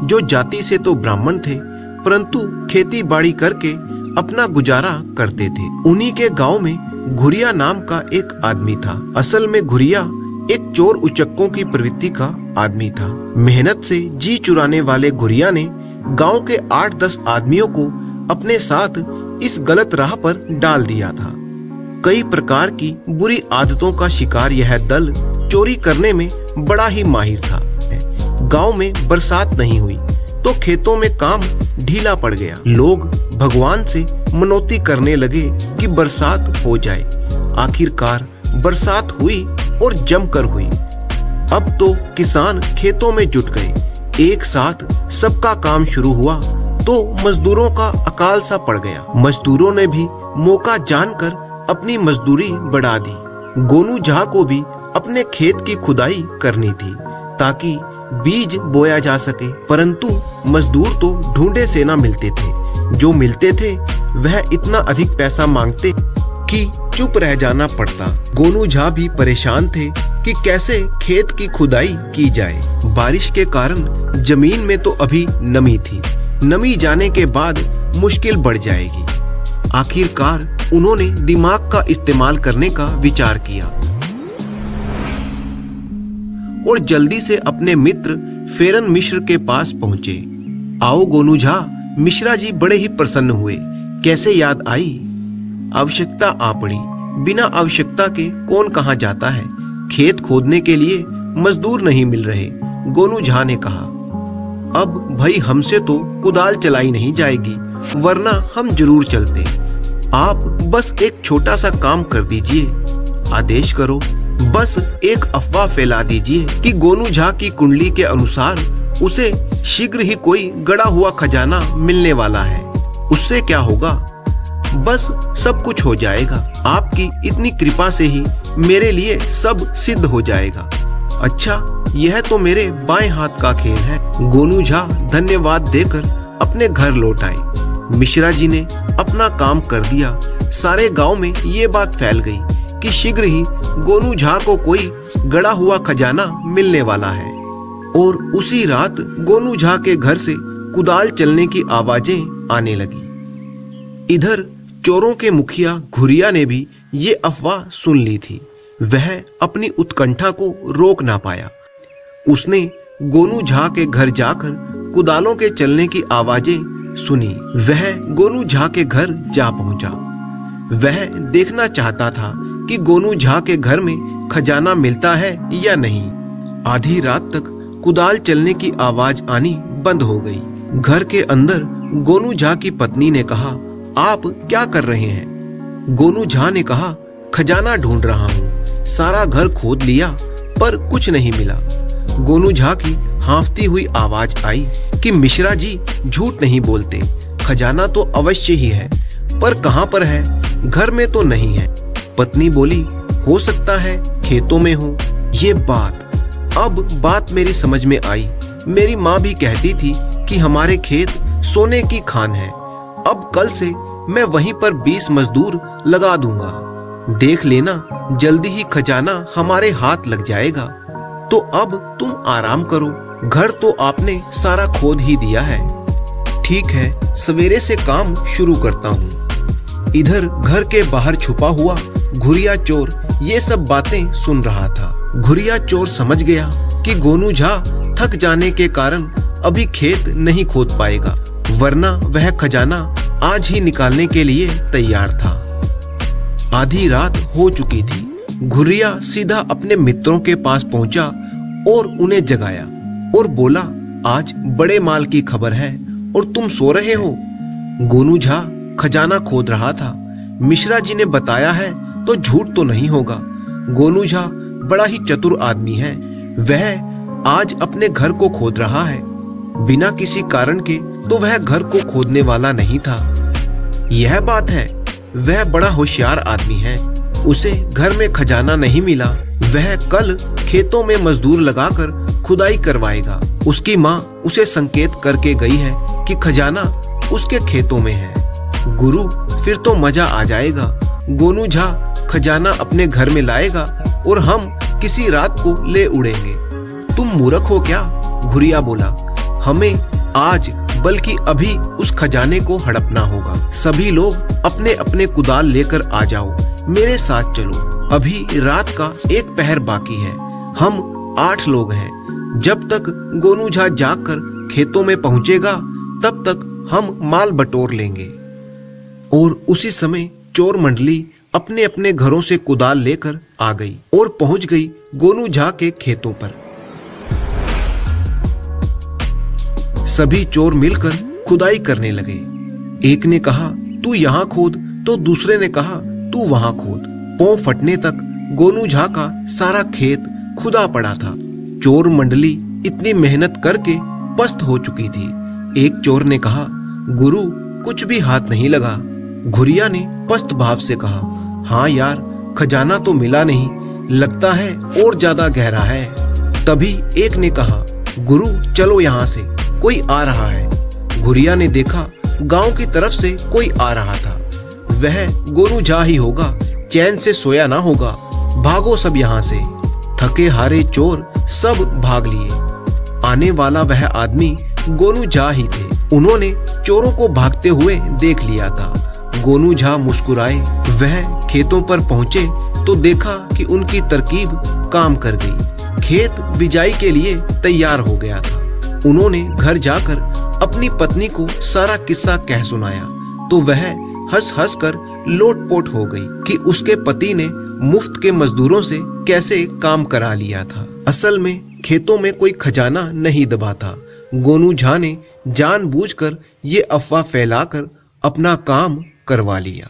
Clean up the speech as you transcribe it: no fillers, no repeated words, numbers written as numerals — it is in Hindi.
जो जाति से तो ब्राह्मण थे, परंतु खेती बाड़ी करके अपना गुजारा करते थे। उन्हीं के गांव में घुरिया नाम का एक आदमी था। असल में घुरिया एक चोर उचक्कों की प्रवृत्ति का आदमी था। मेहनत से जी चुराने वाले घुरिया ने गांव के 8-10 आदमियों को अपने साथ इस गलत राह पर डाल दिया था। कई प्रकार की बुरी आदतों का शिकार यह दल चोरी करने में बड़ा ही माहिर था। गांव में बरसात नहीं हुई तो खेतों में काम ढीला पड़ गया। लोग भगवान से मनौती करने लगे कि बरसात हो जाए। आखिरकार बरसात हुई और जमकर हुई। अब तो किसान खेतों में जुट गए। एक साथ सबका काम शुरू हुआ तो मजदूरों का अकाल सा पड़ गया। मजदूरों ने भी मौका जानकर अपनी मजदूरी बढ़ा दी। गोनू झा को भी अपने खेत की खुदाई करनी थी ताकि बीज बोया जा सके, परंतु मजदूर तो ढूंढे से ना मिलते थे। जो मिलते थे वह इतना अधिक पैसा मांगते कि चुप रह जाना पड़ता। गोनू झा भी परेशान थे कि कैसे खेत की खुदाई की जाए। बारिश के कारण जमीन में तो अभी नमी थी। नमी जाने के बाद मुश्किल बढ़ जाएगी। आखिरकार उन्होंने दिमाग का इस्तेमाल करने का विचार किया और जल्दी से अपने मित्र फेरन मिश्र के पास पहुंचे। आओ गोनू झा, मिश्रा जी बड़े ही प्रसन्न हुए। कैसे याद आई? आवश्यकता आ पड़ी। बिना आवश्यकता के कौन कहां जाता है। खेत खोदने के लिए मजदूर नहीं मिल रहे। गोनू झा ने कहा, अब भाई हमसे तो कुदाल चलाई नहीं जाएगी, वरना हम जरूर चलते। आप बस एक छोटा सा काम कर दीजिए। आदेश करो। बस एक अफवाह फैला दीजिए कि गोनू झा की कुंडली के अनुसार उसे शीघ्र ही कोई गड़ा हुआ खजाना मिलने वाला है। उससे क्या होगा? बस सब कुछ हो जाएगा। आपकी इतनी कृपा से ही मेरे लिए सब सिद्ध हो जाएगा। अच्छा, यह तो मेरे बाएं हाथ का खेल है। गोनू झा धन्यवाद देकर अपने घर लौट आए। मिश्रा जी ने अपना काम कर दिया। सारे गांव में ये बात फैल गई कि शीघ्र ही गोनू झा को कोई गड़ा हुआ खजाना मिलने वाला है। और उसी रात गोनू झा के घर से कुदाल चलने की आवाजें आने लगी। इधर चोरों के मुखिया घुरिया ने भी ये अफवाह सुन ली थी। वह अपनी उत्कंठा को रोक ना पाया। उसने गोनू झा के घर जाकर कुदालों के चलने की आवाजें सुनी। वह गोनू झा के घर जा पहुंचा। वह देखना चाहता था कि गोनू झा के घर में खजाना मिलता है या नहीं। आधी रात तक कुदाल चलने की आवाज आनी बंद हो गई। घर के अंदर गोनू झा की पत्नी ने कहा, आप क्या कर रहे हैं? गोनू झा ने कहा, खजाना ढूंढ रहा हूँ। सारा घर खोद लिया पर कुछ नहीं मिला। गोनू झा की हांफती हुई आवाज आई कि मिश्रा जी झूठ नहीं बोलते, खजाना तो अवश्य ही है, पर कहां पर है? घर में तो नहीं है। पत्नी बोली, हो सकता है खेतों में हो। ये अब बात मेरी समझ में आई। मेरी माँ भी कहती थी कि हमारे खेत सोने की खान है। अब कल से मैं वहीं पर 20 मजदूर लगा दूंगा। देख लेना, जल्दी ही खजाना हमारे हाथ लग जाएगा। तो अब तुम आराम करो, घर तो आपने सारा खोद ही दिया है। ठीक है, सवेरे से काम शुरू करता हूँ। इधर घर के बाहर छुपा हुआ घुरिया चोर ये सब बातें सुन रहा था। घुरिया चोर समझ गया कि गोनू झा थक जाने के कारण अभी खेत नहीं खोद पाएगा, वरना वह खजाना आज ही निकालने के लिए तैयार था। आधी रात हो चुकी थी। घुरिया सीधा अपने मित्रों के पास पहुंचा और उन्हें जगाया और बोला, आज बड़े माल की खबर है और तुम सो रहे हो। गोनू झा खजाना खोद रहा था। मिश्रा जी ने बताया है तो झूठ तो नहीं होगा। गोनू झा बड़ा ही चतुर आदमी है। वह आज अपने घर को खोद रहा है। बिना किसी कारण के तो वह घर को खोदने वाला नहीं था। यह बात है, वह बड़ा होशियार आदमी है। उसे घर में खजाना नहीं मिला। वह कल खेतों में मजदूर लगाकर खुदाई करवाएगा। उसकी माँ उसे संकेत करके गई है कि खजाना उसके खेतों में है। गुरु, फिर तो मजा आ जाएगा। गोनू झा खजाना अपने घर में लाएगा और हम किसी रात को ले उड़ेंगे। तुम मूर्ख हो क्या? घुरिया बोला, हमें आज बल्कि अभी उस खजाने को हड़पना होगा। सभी लोग अपने अपने कुदाल लेकर आ जाओ, मेरे साथ चलो। अभी रात का एक पहर बाकी है। हम 8 लोग हैं। जब तक गोनू झा जागकर खेतों में पहुंचेगा तब तक हम माल बटोर लेंगे। और उसी समय चोर मंडली अपने अपने घरों से कुदाल लेकर आ गई और पहुंच गई गोनू झा के खेतों पर। सभी चोर मिलकर खुदाई करने लगे। एक ने कहा तू यहाँ खोद, तो दूसरे ने कहा तू वहां खोद। पांव फटने तक गोनू झा का सारा खेत खुदा पड़ा था। चोर मंडली इतनी मेहनत करके पस्त हो चुकी थी। एक चोर ने कहा गुरु कुछ भी हाथ नहीं लगा। घुरिया ने पस्त भाव से कहा हाँ यार, खजाना तो मिला नहीं, लगता है और ज्यादा गहरा है। तभी एक ने कहा गुरु चलो यहाँ से, कोई आ रहा है। घुरिया ने देखा गांव की तरफ से कोई आ रहा था। वह गोनू झा ही होगा, चैन से सोया ना होगा। भागो सब यहाँ से। थके हारे चोर सब भाग लिए। आने वाला वह आदमी गोनू झा ही थे। उन्होंने चोरों को भागते हुए देख लिया था। गोनू झा मुस्कुराए। वह खेतों पर पहुंचे तो देखा कि उनकी तरकीब काम कर गई। खेत बिजाई के लिए तैयार हो गया था। उन्होंने घर जाकर अपनी पत्नी को सारा किस्सा कह सुनाया तो वह हंस हंस कर लोटपोट हो गई कि उसके पति ने मुफ्त के मजदूरों से कैसे काम करा लिया था। असल में खेतों में कोई खजाना नहीं दबा था। गोनू झा ने जानबूझकर ये अफवाह फैलाकर अपना काम करवा लिया।